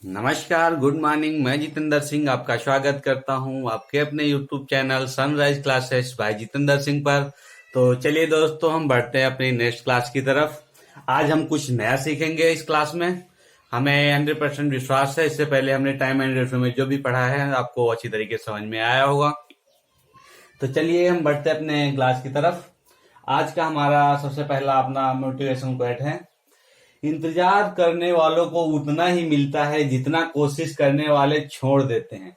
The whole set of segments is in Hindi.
नमस्कार, गुड मॉर्निंग। मैं जितेंद्र सिंह आपका स्वागत करता हूं आपके अपने YouTube channel sunrise classes bye Jitendra Singh पर। तो चलिए दोस्तों, हम बढ़ते हैं अपनी नेक्स्ट क्लास की तरफ। आज हम कुछ नया सीखेंगे इस क्लास में। हमें 100% विश्वास है, इससे पहले हमने टाइम एंड रेशियो में जो भी पढ़ा है आपको अच्छी तरीके से समझ में आया होगा। तो चलिए हम बढ़ते हैं अपने क्लास की तरफ। आज का हमारा सबसे पहला अपना मोटिवेशन क्वेट है, इंतजार करने वालों को उतना ही मिलता है जितना कोशिश करने वाले छोड़ देते हैं।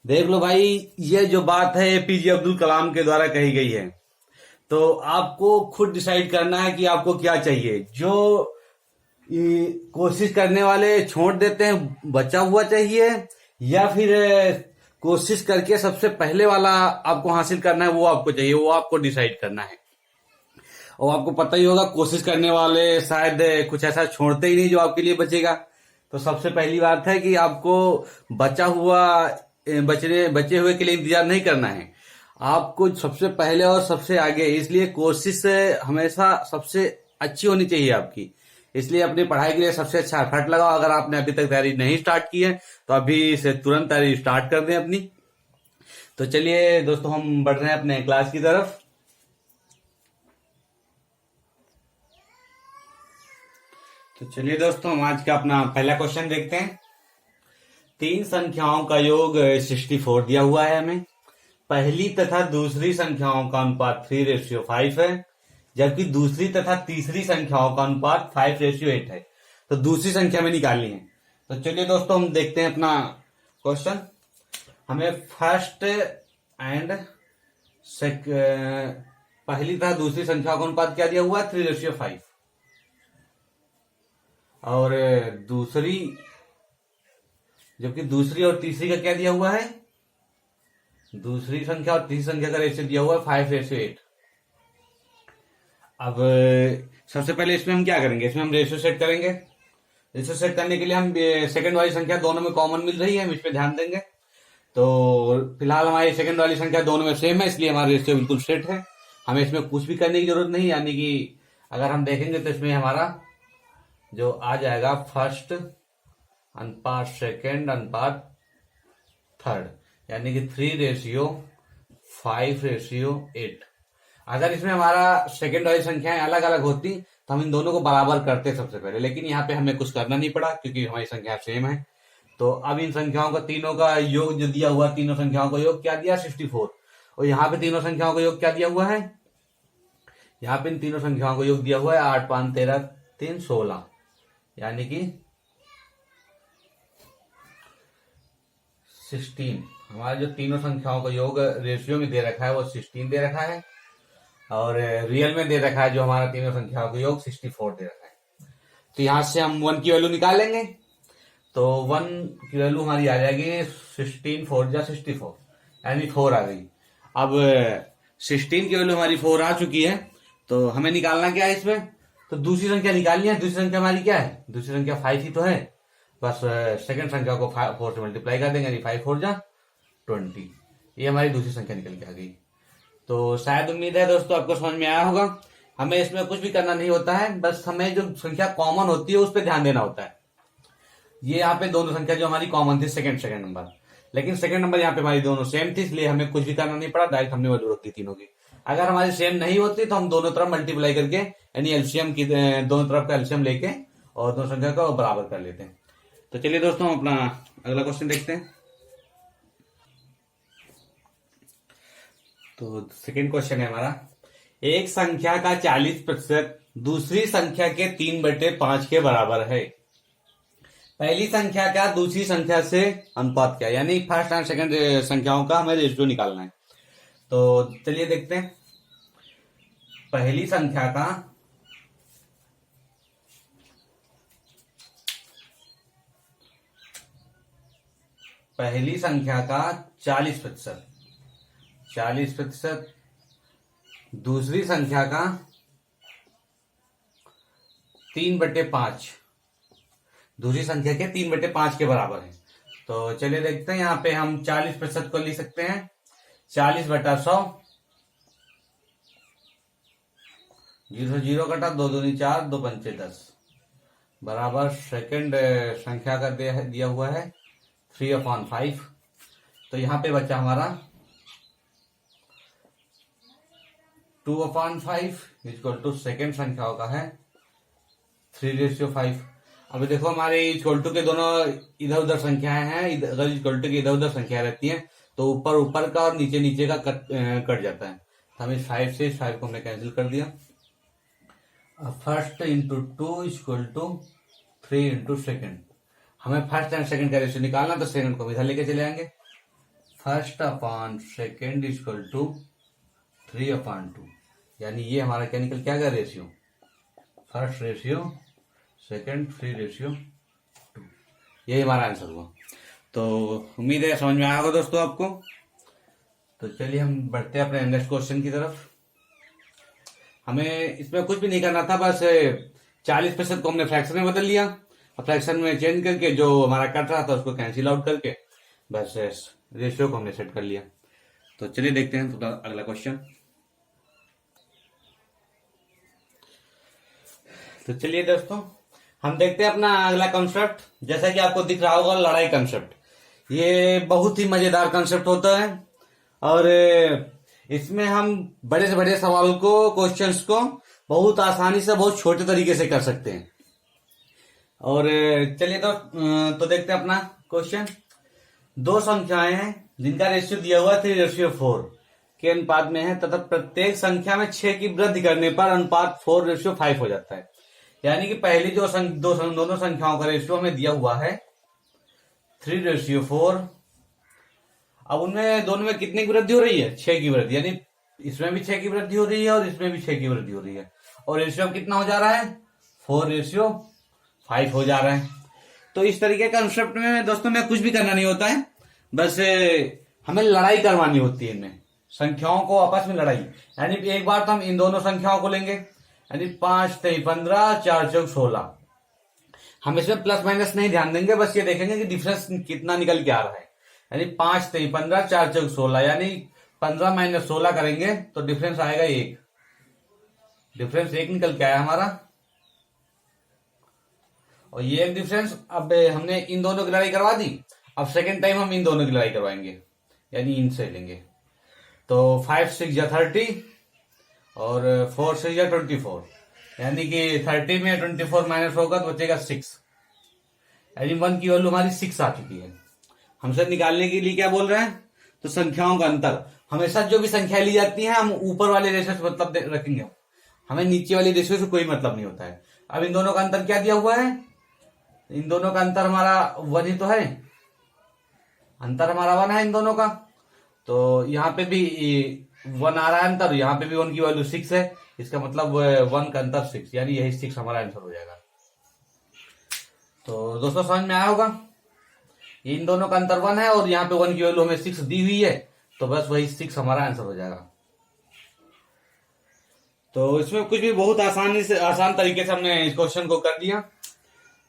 देख लो भाई, ये जो बात है एपीजे अब्दुल कलाम के द्वारा कही गई है। तो आपको खुद डिसाइड करना है कि आपको क्या चाहिए। जो कोशिश करने वाले छोड़ देते हैं बचा हुआ चाहिए, या फिर कोशिश करके सबसे पहले वाला आपको हासिल करना है वो आपको चाहिए, वो आपको डिसाइड करना है। और आपको पता ही होगा, कोशिश करने वाले शायद कुछ ऐसा छोड़ते ही नहीं जो आपके लिए बचेगा। तो सबसे पहली बात है कि आपको बचा हुआ बचे हुए के लिए इंतजार नहीं करना है। आपको सबसे पहले और सबसे आगे, इसलिए कोशिश हमेशा सबसे अच्छी होनी चाहिए आपकी। इसलिए अपनी पढ़ाई के लिए सबसे अच्छा एफर्ट लगाओ। अगर आपने अभी तक तैयारी नहीं स्टार्ट की है तो अभी से तुरंत तैयारी स्टार्ट कर दें अपनी। तो चलिए दोस्तों, हम बढ़ रहे हैं अपने क्लास की तरफ। तो चलिए दोस्तों, हम आज का अपना पहला क्वेश्चन देखते हैं। तीन संख्याओं का योग 64 दिया हुआ है हमें। पहली तथा दूसरी संख्याओं का अनुपात 3:5 है, जबकि दूसरी तथा तीसरी संख्याओं का अनुपात 5:8 है। तो दूसरी संख्या में निकालनी है। तो चलिए दोस्तों, हम देखते हैं अपना क्वेश्चन। हमें फर्स्ट एंड पहली तथा दूसरी संख्याओं का अनुपात क्या दिया हुआ है? 3:5। और दूसरी, जबकि दूसरी और तीसरी का क्या दिया हुआ है? दूसरी संख्या और तीसरी संख्या का रेशियो दिया हुआ है 5:8। अब सबसे पहले इसमें हम क्या करेंगे? इसमें हम रेशियो सेट करेंगे। रेशियो सेट करने के लिए हम सेकंड वाली संख्या दोनों में कॉमन मिल रही है, हम इस पे ध्यान देंगे। तो फिलहाल हमारी सेकंड वाली संख्या दोनों में सेम है, इसलिए हमारा रेशियो बिल्कुल सेट है। हमें इसमें कुछ भी करने की जरूरत नहीं। यानी कि अगर हम देखेंगे तो इसमें हमारा जो आ जाएगा फर्स्ट अनुपात सेकंड अनुपात थर्ड, यानी कि 3:5:8। अगर इसमें हमारा सेकंड वाली संख्याएं अलग अलग होती तो हम इन दोनों को बराबर करते सबसे पहले, लेकिन यहाँ पे हमें कुछ करना नहीं पड़ा क्योंकि हमारी संख्या सेम है। तो अब इन संख्याओं का तीनों का योग जो दिया हुआ, तीनों संख्याओं का योग क्या दिया? 64। और यहाँ पे तीनों संख्याओं का योग क्या दिया हुआ है? यहाँ पे इन तीनों संख्याओं का योग दिया हुआ है 8, 5, 13, 3, 16, यानी कि 16। हमारा जो तीनों संख्याओं का योग रेशियो में दे रखा है वो 16 दे रखा है, और रियल में दे रखा है जो हमारा तीनों संख्याओं का योग 64 दे रखा है। तो यहां से हम 1 की वैल्यू निकाल लेंगे। तो 1 की वैल्यू हमारी आ जाएगी 16 4 जा 64, यानी 4 आ गई। अब 16 की वैल्यू हमारी 4 आ चुकी है, तो हमें निकालना क्या है इसमें? तो दूसरी संख्या निकालनी है। दूसरी संख्या हमारी क्या है? दूसरी संख्या 5 ही तो है। बस सेकंड संख्या को 4 से मल्टीप्लाई कर देंगे, यानी 5 4 जा 20। ये हमारी दूसरी संख्या निकल के आ गई। तो शायद उम्मीद है दोस्तों आपको समझ में आया होगा। हमें इसमें कुछ भी करना नहीं होता है, बस हमें जो संख्या कॉमन होती है उस पर ध्यान देना होता है। ये यहाँ पे दोनों संख्या जो हमारी कॉमन थी, सेकंड नंबर, लेकिन सेकंड नंबर यहाँ पे हमारी दोनों सेम थी, इसलिए हमें कुछ भी करना नहीं पड़ा, डायरेक्ट हमने वैल्यू रख दी तीनों की। अगर हमारी सेम नहीं होती तो हम दोनों तरफ मल्टीप्लाई करके, यानी एलसीएम की दोनों तरफ का एलसीएम लेके और दोनों संख्या को बराबर कर लेते हैं। तो चलिए दोस्तों, हम अपना अगला क्वेश्चन देखते हैं। तो सेकंड क्वेश्चन है हमारा, एक संख्या का 40% दूसरी संख्या के 3/5 के बराबर है। पहली संख्या का दूसरी संख्या से अनुपात क्या है? यानी फर्स्ट एंड सेकंड संख्याओं का हमें रेशियो निकालना है। तो चलिए देखते हैं। पहली संख्या का पहली संख्या का 40%, दूसरी संख्या का 3/5, दूसरी संख्या के 3/5 के बराबर है। तो चलिए देखते हैं। यहाँ पे हम 40% को लिख सकते हैं 40/100, 0 0 कटा, 2 दूनी 4, 2 पंचे 10, बराबर सेकंड संख्या का दिया हुआ है 3/5। तो यहाँ पे बचा हमारा 2/5 इक्वल टू सेकेंड संख्याओं का है 3/5। अभी देखो हमारे इक्वल टू के दोनों इधर उधर संख्याएं हैं, अगर इक्वल टू की इधर उधर संख्या रहती हैं तो ऊपर ऊपर का और नीचे नीचे का कट जाता है। तो हम इस 5 से इस 5 को हमने कैंसिल कर दिया। First into 2 equal to 3 into second. हमें फर्स्ट एंड सेकेंड का रेशियो निकालना, तो सेकेंड को इधर लेके चले आएंगे। First upon second equal to 3/2, यानी ये हमारा क्या निकल क्या गया रेशियो, फर्स्ट रेशियो सेकेंड 3/2। यही हमारा आंसर हुआ। तो उम्मीद है समझ में आया होगा दोस्तों आपको। तो चलिए हम बढ़ते हैं अपने नेक्स्ट क्वेश्चन की तरफ। हमें इसमें कुछ भी नहीं करना था, बस 40% को हमने फ्रैक्शन में बदल लिया, फ्रैक्शन में चेंज करके जो हमारा कट रहा था उसको कैंसिल आउट करके बस रेशियो को हमने सेट कर लिया। तो चलिए देखते हैं तो अगला क्वेश्चन। तो चलिए दोस्तों हम देखते हैं अपना अगला कंसेप्ट। जैसा कि आपको दिख रहा होगा लड़ाई कंसेप्ट, ये बहुत ही मजेदार कंसेप्ट होता है और इसमें हम बड़े से बड़े सवाल को, क्वेश्चंस को बहुत आसानी से बहुत छोटे तरीके से कर सकते हैं। और चलिए तो देखते हैं अपना क्वेश्चन। दो संख्याएं हैं जिनका रेशियो दिया हुआ है 3/4 के अनुपात में है तथा प्रत्येक संख्या में 6 की वृद्धि करने पर अनुपात 4/5 हो जाता है। यानी कि पहली जो दोनों संख्याओं का रेशियो हमें दिया हुआ है 3/4। अब उनमें दोनों में कितने की वृद्धि हो रही है, 6 की वृद्धि, यानी इसमें भी 6 की वृद्धि हो रही है और इसमें भी 6 की वृद्धि हो रही है। और रेशियो कितना हो जा रहा है, 4/5 हो जा रहा है। तो इस तरीके का कंसेप्ट में दोस्तों में कुछ भी करना नहीं होता है, बस हमें लड़ाई करवानी होती है इनमें, संख्याओं को आपस में लड़ाई। यानी एक बार तो हम इन दोनों संख्याओं को लेंगे, यानी 5 3 15 4 4 16। हम इसमें प्लस माइनस नहीं ध्यान देंगे, बस ये देखेंगे कि डिफरेंस कितना निकल के आ रहा है। यानी 5 3 15 4 4 16, यानी 15 - 16 करेंगे तो डिफरेंस आएगा 1। डिफरेंस 1 निकल के आया हमारा। और ये एक डिफरेंस, अब हमने इन दोनों की लड़ाई करवा दी, अब सेकेंड टाइम हम इन दोनों की लड़ाई करवाएंगे, यानी इनसे लेंगे। तो 5 6 या 30 और 4 6 या 24, यानी कि 30 में 24 माइनस होगा तो बचेगा 6, यानी 1 की वैल्यू हमारी 6 आ चुकी है। हमसे निकालने के लिए क्या बोल रहे हैं, तो संख्याओं का अंतर। हमेशा जो भी संख्या ली जाती है हम ऊपर वाले रेशियो से मतलब रखेंगे, हमें नीचे वाले रेशियो से कोई मतलब नहीं होता है। अब इन दोनों का अंतर क्या दिया हुआ है, इन दोनों का अंतर हमारा 1 ही तो है, अंतर हमारा 1 है इन दोनों का। तो यहाँ पे भी 1 आ रहा है अंतर, यहाँ पे भी 1 की वैल्यू 6 है, इसका मतलब 1 का अंतर 6, यानी यही 6 हमारा आंसर हो जाएगा। तो दोस्तों समझ में आया होगा, इन दोनों का अंतर 1 है और यहाँ पे 1 की वैल्यू हमें 6 दी हुई है, तो बस वही 6 हमारा आंसर हो जाएगा। तो इसमें कुछ भी बहुत आसान तरीके से हमने इस क्वेश्चन को कर दिया,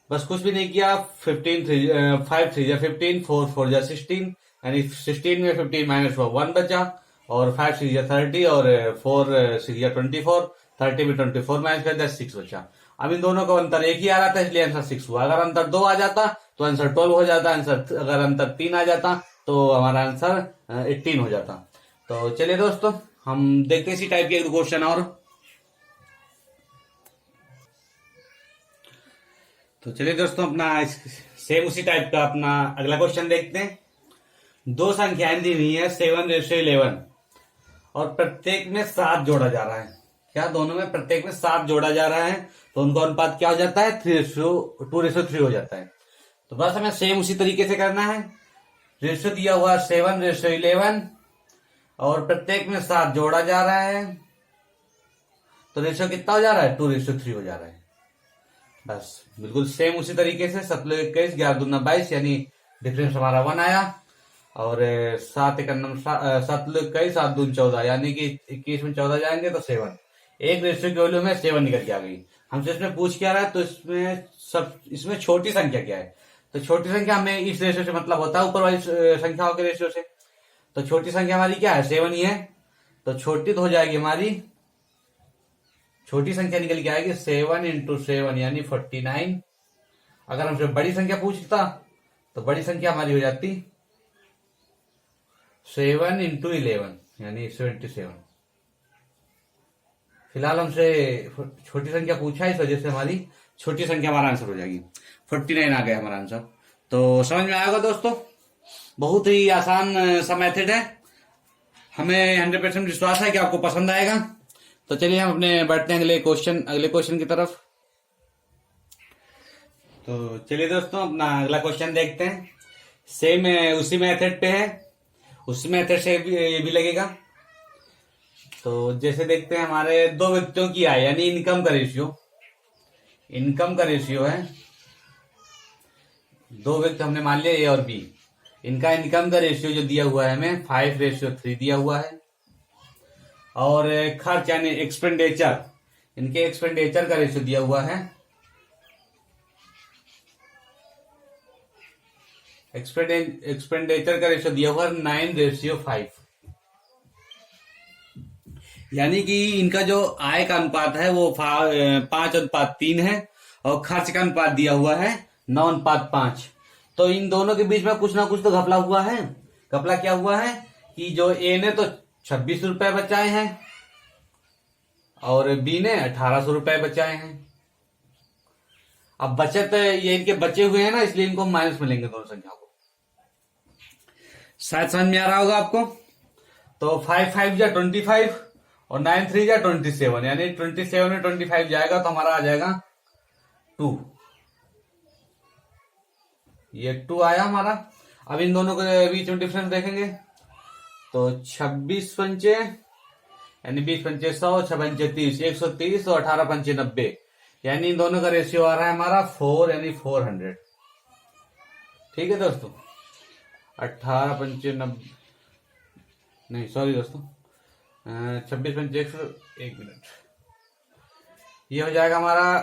बस कुछ भी नहीं किया। 5 3 या 15, 4 4 या 16, यानी 16 में 15 माइनस 1 बचा, और 5 6 या 30 और 4 6 या 24, 30 में 24 माइनस कर दिया 6 बचा। अब इन दोनों का अंतर एक ही आ रहा था, इसलिए आंसर 6 हुआ। अगर अंतर 2 आ जाता तो आंसर 12 हो जाता, अगर अंतर 3 आ जाता तो हमारा आंसर 18 हो जाता। तो चलिए दोस्तों हम देखते हैं इसी टाइप के एक क्वेश्चन और। तो चलिए दोस्तों अपना सेम उसी टाइप का अपना अगला क्वेश्चन देखते हैं। दो संख्याएं दी हुई है 7/11 और प्रत्येक में 7 जोड़ा जा रहा है। क्या दोनों में प्रत्येक में 7 जोड़ा जा रहा है, तो उनका अनुपात क्या हो जाता है, 2/3 हो जाता है। तो बस हमें सेम उसी तरीके से करना है। रेशियो दिया हुआ 7/11 और प्रत्येक में 7 जोड़ा जा रहा है, तो रेशियो कितना हो जा रहा है, 2/3 हो जा रहा है। बस बिल्कुल सेम उसी तरीके से 7 21 11 दूना 22, यानी डिफरेंस हमारा 1 आया। और 7 21 7 दून 14, यानी कि 21 में 14 जाएंगे तो 7। एक रेशियो की वैल्यू में 7 निकल के आ गई। हमसे इसमें पूछ क्या रहा है, तो इसमें छोटी संख्या क्या है, तो छोटी संख्या हमें इस रेशियो से मतलब होता है ऊपर वाली संख्याओं के रेशियो से। तो छोटी संख्या हमारी क्या है, 7 ही है, तो छोटी तो हो जाएगी हमारी, छोटी संख्या निकल के आएगी 7 × 7, यानी 49। अगर हमसे बड़ी संख्या पूछता तो बड़ी संख्या हमारी हो जाती 7 इंटू 11 यानी 77। फिलहाल हमसे छोटी संख्या पूछा है, इस वजह से हमारी छोटी संख्या हमारा आंसर हो जाएगी। 49 आ गया हमारा आंसर। तो समझ में आएगा दोस्तों, बहुत ही आसान सा मेथड है। हमें 100% विश्वास है कि आपको पसंद आएगा। तो चलिए हम अपने बढ़ते हैं अगले क्वेश्चन की तरफ। तो चलिए दोस्तों अपना अगला क्वेश्चन देखते हैं। सेम उसी मेथड पे है, उसी मेथड से भी लगेगा। तो जैसे देखते हैं, हमारे दो व्यक्तियों की आय यानी इनकम का रेशियो है। दो व्यक्ति हमने मान लिया ए और बी। इनका इनकम का रेशियो जो दिया हुआ है हमें 5:3 दिया हुआ है। और खर्च यानी एक्सपेंडिचर, इनके एक्सपेंडिचर का रेशियो दिया हुआ है। एक्सपेंडिचर का रेशियो दिया हुआ है 9:5। यानी कि इनका जो आय का अनुपात है वो 5:3 है और खर्च का अनुपात दिया हुआ है 9:5। तो इन दोनों के बीच में कुछ ना कुछ तो घपला हुआ है। घपला क्या हुआ है कि जो ए ने तो 26 रुपए बचाए हैं और बी ने 1800 रुपए बचाए हैं। अब बचत ये इनके बचे हुए हैं ना, इसलिए इनको माइनस मिलेंगे दोनों संख्याओं को। शायद समझ में आ रहा होगा आपको। तो 5 जा 25 और 9 जा 27 यानी 27 में 25 जाएगा तो हमारा आ जाएगा 2। ये 2 आया हमारा। अब इन दोनों के बीच में डिफरेंस देखेंगे तो 26 पंचे यानी 20 पंचे 100, 6 पंचे 30, 130 और 18 पंचे 90 यानी इन दोनों का रेशियो आ रहा है हमारा 4 यानी 400। ठीक है दोस्तों, 18 पंचे 90 नहीं सॉरी दोस्तों 26 पंचे 100, एक मिनट, ये हो जाएगा हमारा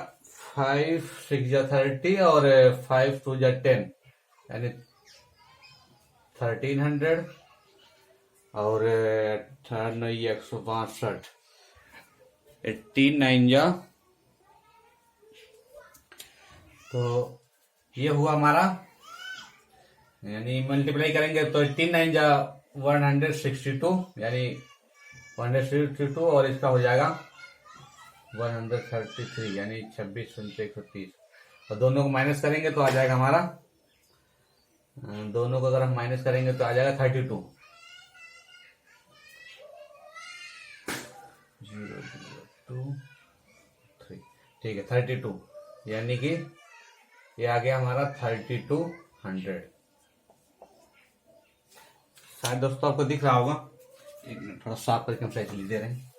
5 6 जा 30 और 5 2 जा 10 यानी 1300 और 162, 18 9 जा, तो ये हुआ हमारा, यानी मल्टीप्लाई करेंगे तो 18 9 जा 162 यानी 162 और इसका हो जाएगा 133 यानी 26 पंचे 130 और दोनों को माइनस करेंगे तो आ जाएगा हमारा, दोनों को अगर हम माइनस करेंगे तो आ जाएगा 32। 0 2 3 ठीक है 32 यानी कि ये आ गया हमारा 3200। शायद दोस्तों आपको दिख रहा होगा, एक मिनट थोड़ा साफ करके हम साइकिल दे रहे हैं।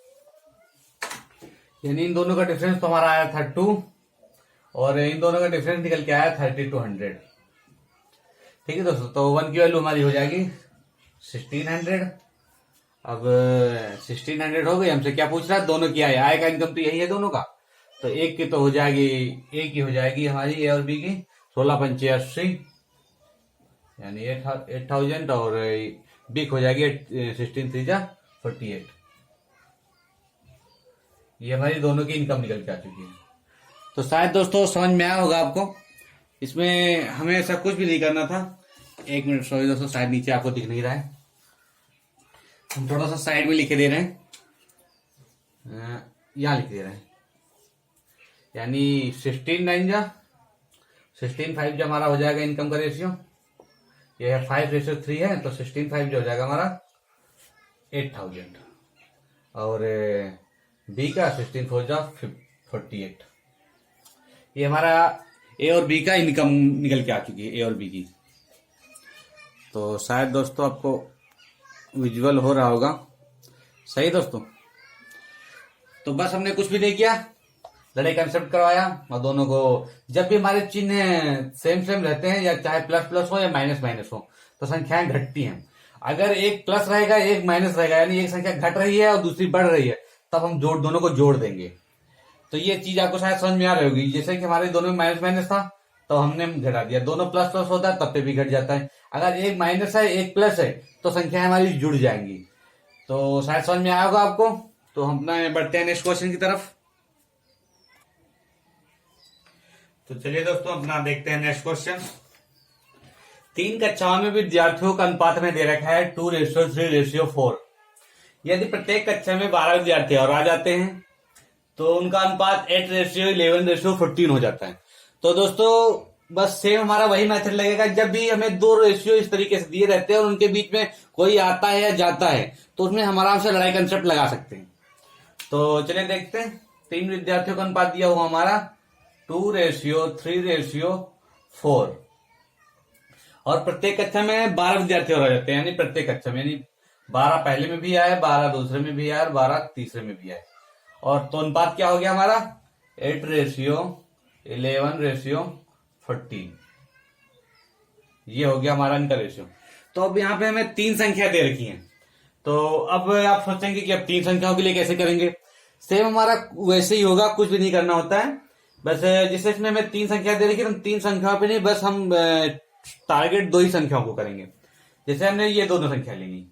यानी इन दोनों का डिफरेंस तो हमारा आया था 2 और इन दोनों का डिफरेंस निकल के आया 3200। ठीक है दोस्तों, तो 1 की वैल्यू हमारी हो जाएगी 1600। अब 1600 हो गई। हमसे क्या पूछ रहा है, दोनों की आय का इनकम तो यही है दोनों का, तो एक की तो हो जाएगी, एक की हो जाएगी हमारी ए और बी की 16 पंचे 80 यानी 8000 और बी हो जाएगी 16 3 जा 48। ये हमारी दोनों की इनकम निकल के आ चुकी है। तो शायद दोस्तों समझ में आया होगा आपको। इसमें हमें ऐसा कुछ भी नहीं करना था। एक मिनट सॉरी दोस्तों, शायद नीचे आपको दिख नहीं रहा है, हम थोड़ा सा साइड में लिखे दे रहे हैं, यहां लिख दे रहे हैं। यानी 16 9 जा 16 5 जो हमारा हो जाएगा इनकम का रेशियो, ये है 5:3 है तो 16 5 जो हो जाएगा हमारा 8000 और बी का 16 4 जा 48। ये हमारा ए और बी का इनकम निकल के आ चुकी है, ए और बी की। तो शायद दोस्तों आपको विजुअल हो रहा होगा, सही दोस्तों। तो बस हमने कुछ भी नहीं किया, लड़ाई कंसेप्ट करवाया और दोनों को, जब भी हमारे चिन्ह सेम रहते हैं या चाहे प्लस प्लस हो या माइनस माइनस हो तो संख्याएं घटती हैं। अगर एक प्लस रहेगा एक माइनस रहेगा यानी एक संख्या घट रही है और दूसरी बढ़ रही है, तब हम दोनों को जोड़ देंगे। तो ये चीज आपको शायद समझ में आ रही होगी। जैसे कि हमारे दोनों में माइनस माइनस था तो हमने घटा दिया, दोनों प्लस प्लस होता है तब पे भी घट जाता है। अगर एक माइनस है एक प्लस है तो संख्याएं हमारी जुड़ जाएंगी। तो शायद समझ में आया होगा आपको। तो हम बढ़ते हैं नेक्स्ट क्वेश्चन की तरफ। तो चलिए दोस्तों अपना देखते हैं नेक्स्ट क्वेश्चन। 3 कक्षाओं में विद्यार्थियों का अनुपात में दे रखा है 2:3:4। यदि प्रत्येक कक्षा में 12 विद्यार्थी और आ जाते हैं तो उनका अनुपात 8:11:14 हो जाता है। तो दोस्तों बस सेम हमारा वही मेथड लगेगा। जब भी हमें 2 रेशियो इस तरीके से दिए रहते हैं और उनके बीच में कोई आता है या जाता है तो उसमें हम आराम से लड़ाई कंसेप्ट लगा सकते हैं। तो चलिए देखते हैं। 3 विद्यार्थियों का अनुपात दिया हुआ हमारा 2:3:4 और प्रत्येक कक्षा में 12 विद्यार्थी और आ जाते हैं, यानी प्रत्येक कक्षा में, यानी 12 पहले में भी आए, 12 दूसरे में भी आए और 12 तीसरे में भी आए। और तो अनुपात क्या हो गया हमारा 8:11:14। ये हो गया हमारा इनका रेशियो। तो अब यहाँ पे हमें 3 संख्या दे रखी है। तो अब आप सोचेंगे कि अब 3 संख्याओं के लिए कैसे करेंगे। सेम हमारा वैसे ही होगा, कुछ भी नहीं करना होता है। बस जिस इसमें हमें 3 संख्या दे रखी है, हम 3 संख्याओं पे नहीं, बस हम टारगेट 2 ही संख्याओं को करेंगे। जैसे हमने ये दोनों संख्या लेंगी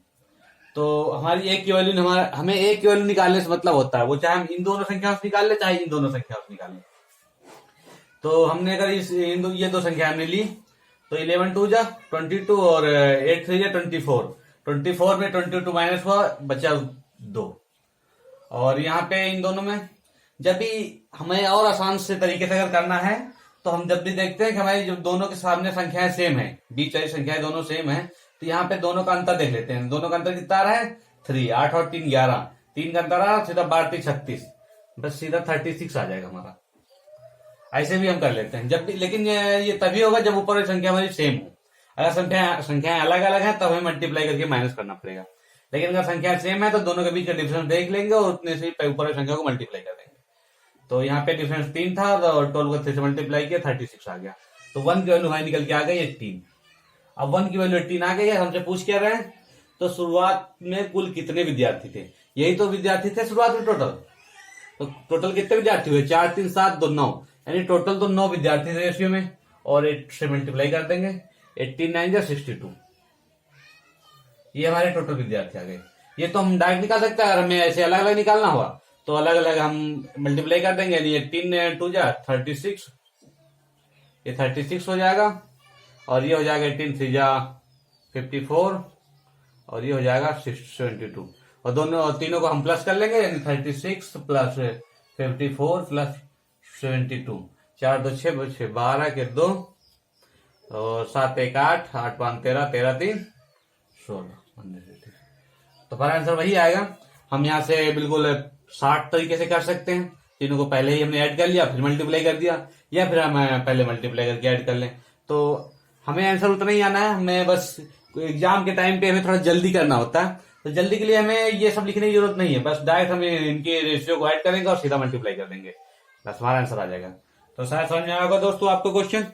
तो हमारी एक की वैल्यू, हमें एक की वैल्यू निकालने से मतलब होता है, वो चाहे हम इन दोनों संख्याओं से निकाल ले चाहे इन दोनों संख्याओं से निकाल ले। तो हमने अगर ये 2 संख्या हमने ली तो 11 2 जा 22 और 8 3 जा 24। 24 में 22 माइनस हुआ, बचा 2। और यहाँ पे इन दोनों में जब भी हमें और आसान से तरीके से अगर करना है तो हम जब भी देखते हैं कि हमारी जो दोनों के सामने संख्याएं सेम है, बीच वाली संख्याएं दोनों सेम है, तो यहाँ पे दोनों का अंतर देख लेते हैं। दोनों का अंतर कितना आ रहा है 3, 8 और 3 11, 3 का अंतर आ रहा है सीधा 12 3 36, बस सीधा 36 आ जाएगा हमारा। ऐसे भी हम कर लेते हैं जब भी, लेकिन ये तभी होगा जब ऊपर वाली संख्या हमारी सेम हो। अगर संख्याएं अलग अलग है तब हमें मल्टीप्लाई करके माइनस करना पड़ेगा, लेकिन अगर संख्या सेम है तो दोनों के बीच का डिफरेंस देख लेंगे और उतने से ऊपर वाली संख्या को मल्टीप्लाई कर देंगे। तो यहाँ पे डिफरेंस 3 था और 12 को 3 से मल्टीप्लाई किया 36 आ गया। तो 1 की वैल्यू हमारी निकल के आ गई 18। अब 1 की वैल्यू 18 आ गई है, हमसे पूछ क्या रहे हैं तो शुरुआत में कुल कितने विद्यार्थी थे। यही तो विद्यार्थी थे शुरुआत में टोटल। तो टोटल कितने विद्यार्थी हुए 4 3 7 2 9, यानी टोटल तो 9 विद्यार्थी थे रेशियो में, और 8 से मल्टीप्लाई कर देंगे 18 9 62। ये हमारे टोटल विद्यार्थी आ गए। ये तो हम डायरेक्ट निकाल सकते हैं, अगर हमें ऐसे अलग अलग निकालना हुआ तो अलग अलग हम मल्टीप्लाई कर देंगे। यानी 18 2 जा 36, ये 36 हो जाएगा, और ये हो जाएगा 18 3 जा 54, और ये हो जाएगा 72। और दोनों तीनों को हम प्लस कर लेंगे, यानी 36 प्लस 54 प्लस 72, 4 2 6 12 के 2 और 7 1 8 8 5 13 13 3 16। तो हमारा आंसर वही आएगा। हम यहाँ से बिल्कुल 60 तरीके से कर सकते हैं। तीनों को पहले ही हमने ऐड कर लिया, फिर मल्टीप्लाई कर दिया, या फिर हम पहले मल्टीप्लाई करके ऐड कर लें। तो हमें आंसर उतना ही आना है। हमें बस एग्जाम के टाइम पे हमें थोड़ा जल्दी करना होता है, तो जल्दी के लिए हमें ये सब लिखने की जरूरत नहीं है। बस डायरेक्ट हमें इनके रेशियो को ऐड करेंगे और सीधा मल्टीप्लाई कर देंगे, बस हमारा आंसर आ जाएगा। तो शायद समझ में आएगा दोस्तों आपको क्वेश्चन।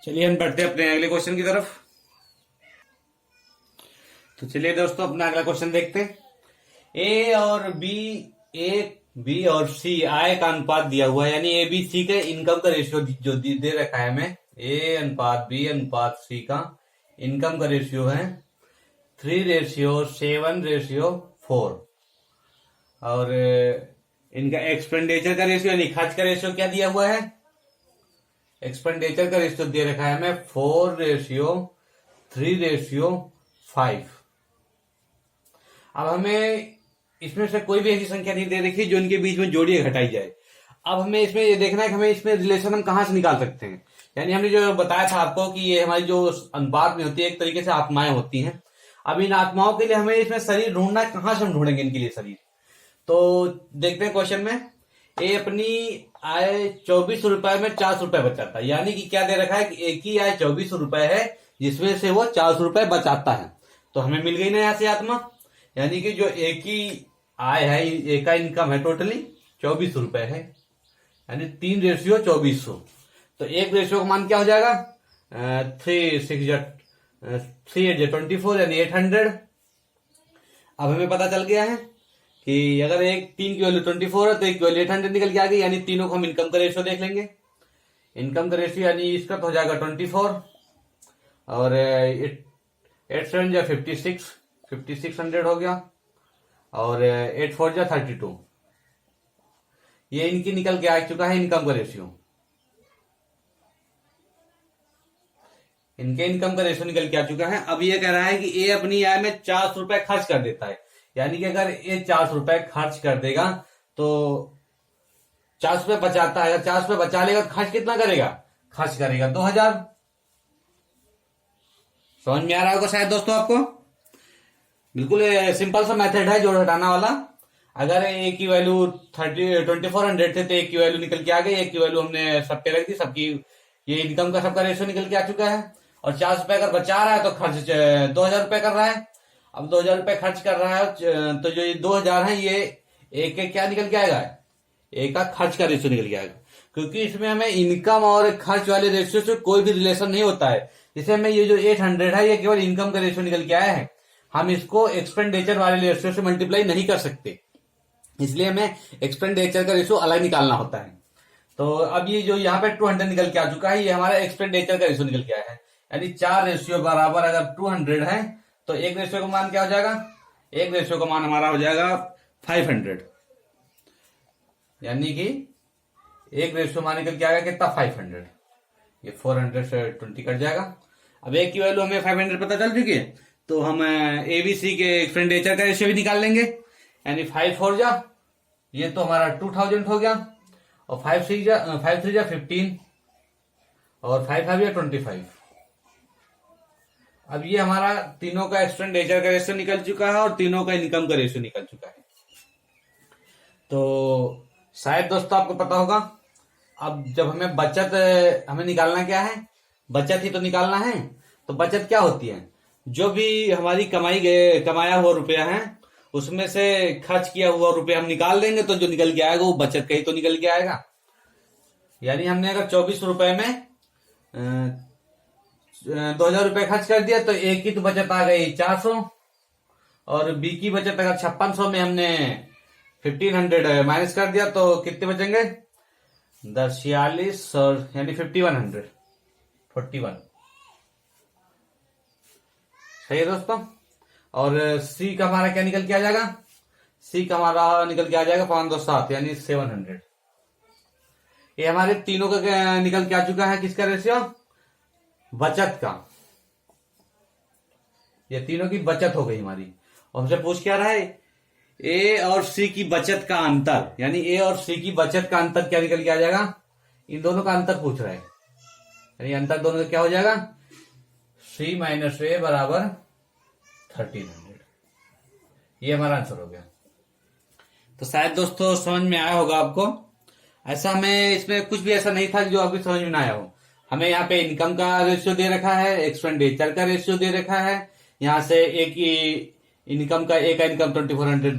चलिए हम बढ़ते हैं अपने अगले क्वेश्चन की तरफ। तो चलिए दोस्तों अपना अगला क्वेश्चन देखते हैं। ए बी और सी आय का अनुपात दिया हुआ है, यानी ए बी सी के इनकम का रेशियो जो दे रखा है हमें, ए अनुपात बी अनुपात सी का इनकम का रेशियो है 3:7:4। और इनका एक्सपेंडिचर का रेशियो यानी खर्च का रेशियो क्या दिया हुआ है, एक्सपेंडिचर का रेशियो दे रखा है हमें 4:3:5। अब हमें इसमें से कोई भी ऐसी संख्या नहीं दे रखी जो इनके बीच में जोड़ी घटाई जाए। अब हमें इसमें ये देखना है कि हमें इसमें रिलेशन हम कहां से निकाल सकते हैं। यानी हमने जो बताया था आपको कि ये हमारी जो अनुपात में होती है एक तरीके से आत्माएं होती हैं। अब इन आत्माओं के लिए हमें इसमें शरीर ढूंढना है, कहां से हम ढूंढेंगे इनके लिए शरीर। तो देखते हैं क्वेश्चन में, ए अपनी आय 24 रुपए में 400 रुपए बचाता है। यानी कि क्या दे रखा है कि एक ही आय 24 रुपए है जिसमें से वो 400 रुपए बचाता है। तो हमें मिल गई ना यहाँ से आत्मा, यानी कि जो एक ही आय है, एक का इनकम है टोटली 24 रुपए है, यानी 3:2400। तो एक रेशियो का मान क्या हो जाएगा 3 6 3 8 24, यानी 800। अब हमें पता चल गया है कि अगर एक 3 की वैल्यू 24 है तो एक की वैल्यू 800 निकल के आ गई। यानी तीनों को हम इनकम का रेशियो देख लेंगे। इनकम का रेशियो यानी इसका तो हो जाएगा 24, और 8 7 जा 5600 हो गया, और 8 4 जा 32। ये इनकी निकल के आ चुका है इनकम का रेशियो। इनके इनकम का रेशियो निकल के आ चुका है। अब ये कह रहा है कि ए अपनी आय में 400 रुपए खर्च कर देता है, यानी कि अगर ये 400 रुपए खर्च कर देगा तो 400 रुपए बचाता है, अगर 400 रुपए बचा लेगा तो खर्च कितना करेगा, खर्च करेगा 2000। समझ में आ रहा होगा शायद दोस्तों आपको। बिल्कुल सिंपल सा मेथड है जोड़ घटाना वाला। अगर ए की वैल्यू 2400 थे तो ए की वैल्यू निकल के आ गई, ए की वैल्यू हमने सब पे रख दी, सबकी ये इनकम का सबका रेशियो निकल के आ चुका है। और 400 रुपए अगर बचा रहा है तो खर्च 2000 रुपए कर रहा है। अब 2000 रुपए खर्च कर रहा है तो जो ये 2000 है ये एक के क्या निकल के आएगा, एक का खर्च का रेशियो निकल के आएगा, क्योंकि इसमें हमें इनकम और खर्च वाले रेशियो से कोई भी रिलेशन नहीं होता है। जैसे हमें ये जो 800 है ये केवल इनकम का रेशियो निकल के आया है, हम इसको एक्सपेंडिचर वाले रेशियो से मल्टीप्लाई नहीं कर सकते, इसलिए हमें एक्सपेंडिचर का रेशियो अलग निकालना होता है। तो अब ये जो यहाँ पे 200 निकल के आ चुका है, ये हमारा एक्सपेंडिचर का रेशियो निकल के आया है, यानी 4 रेशियो बराबर अगर 200 है तो एक रेशियो का मान क्या हो जाएगा, एक रेशियो का मान हमारा हो जाएगा 500, यानी कि एक रेशियो मान निकल के आएगा कितना 500, ये 400 से 20 कट जाएगा। अब एक की वैल्यू हमें 500 पता चल चुकी है, तो हम एबीसी के एक्सपेंडिचर का रेशियो भी निकाल लेंगे, यानी 5 4 जा, ये तो हमारा 2000 हो गया, और 5 3 जा 15, और 5 5 जा 25। अब ये हमारा तीनों का एक्सपेंडिचर का रेशियो निकल चुका है और तीनों का इनकम का रेशियो निकल चुका है। तो शायद दोस्तों आपको पता होगा, अब जब हमें बचत हमें निकालना क्या है, बचत ही तो निकालना है। तो बचत क्या होती है, जो भी हमारी कमाया हुआ रुपया है उसमें से खर्च किया हुआ रुपया हम निकाल देंगे, तो जो निकल के आएगा वो बचत का ही तो निकल के आएगा। यानी हमने अगर 24 रुपए में 2000 रुपए खर्च कर दिया तो एक की तो बचत आ गई 400, और बी की बचत अगर 5600 में हमने 1500 माइनस कर दिया तो कितने बचेंगे 46 और यानी 5100 41। सही है दोस्तों। और सी का हमारा क्या निकल के आ जाएगा, सी का हमारा निकल के आ जाएगा 5 2 7 यानी 700। ये हमारे तीनों का निकल के आ चुका है, किसका रेशियो, बचत का। ये तीनों की बचत हो गई हमारी। और हमसे पूछ क्या रहा है, ए और सी की बचत का अंतर, यानी ए और सी की बचत का अंतर क्या निकल के आ जाएगा, इन दोनों का अंतर पूछ रहा है, यानी अंतर दोनों का क्या हो जाएगा, सी माइनस ए बराबर 1300। ये हमारा आंसर हो गया। तो शायद दोस्तों समझ में आया होगा आपको। ऐसा हमें इसमें कुछ भी ऐसा नहीं था जो आपकी समझ में ना आया हो। हमें यहाँ पे इनकम का रेशियो दे रखा है, एक्सपेंडिचर का रेशियो दे रखा है, यहाँ से एक ही इनकम का 2400